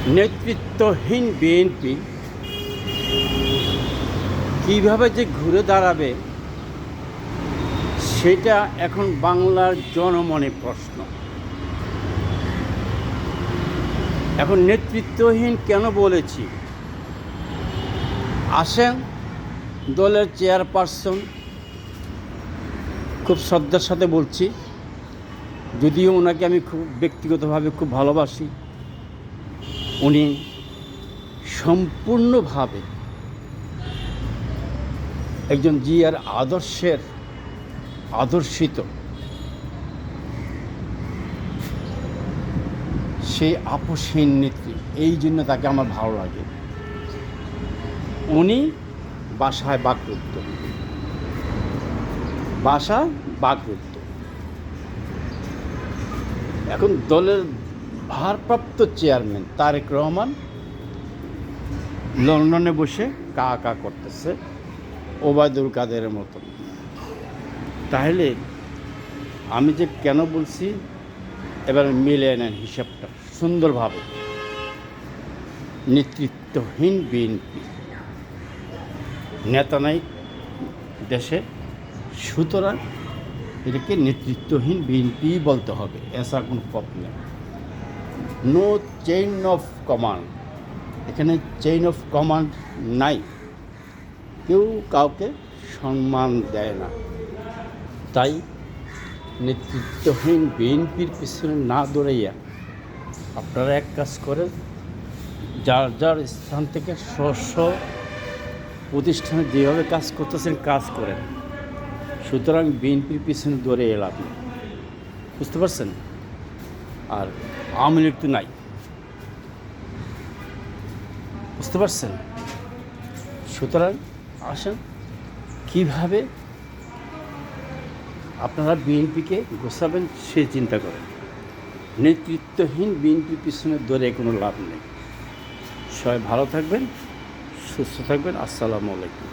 নেতৃত্বহীন BNP কীভাবে যে ঘুরে দাঁড়াবে সেটা এখন বাংলার জনমনে প্রশ্ন। এখন নেতৃত্বহীন কেন বলেছি? আসেন, দলের চেয়ারপারসন, খুব শ্রদ্ধার সাথে বলছি, যদিও ওনাকে আমি খুব ব্যক্তিগতভাবে খুব ভালোবাসি, উনি সম্পূর্ণভাবে একজন জিয়ার আদর্শের আদর্শিত, সেই আপসহীন নেত্রী। এই জন্য তাকে আমার ভালো লাগে। উনি বাসায় বাকরুদ্ধ, এখন দলের ভারপ্রাপ্ত চেয়ারম্যান তারেক রহমান লন্ডনে বসে কা কা করতেছে ওবায়দুল কাদেরের মতো। তাহলে আমি যে কেন বলছি, এবার মিলিয়ে নেন হিসাবটা সুন্দরভাবে। নেতৃত্বহীন বিএনপি, নেতা নাই দেশে, সুতরাং এটাকে নেতৃত্বহীন বিএনপি বলতে হবে। এসা কোনো পথ নেই। নো চেইন অফ কমান্ড, এখানে চেইন অফ কমান্ড নাই, কেউ কাউকে সম্মান দেয় না। তাই নেতৃত্বহীন বিএনপির পিছনে না দৌড়াইয়া আপনারা এক কাজ করেন, যার যার স্থান থেকে স্ব প্রতিষ্ঠানে যেভাবে কাজ করতেছেন কাজ করেন। সুতরাং বিএনপির পিছনে দৌড়ে এলাম, বুঝতে পারছেন? আর আওয়ামী লীগ তো নাই, বুঝতে পারছেন? সুতরাং আসেন, কীভাবে আপনারা বিএনপিকে গোছাবেন সে চিন্তা করেন। নেতৃত্বহীন বিএনপির পিছনে দৌড়ে কোনো লাভ নেই। সবাই ভালো থাকবেন, সুস্থ থাকবেন। আসসালামু আলাইকুম।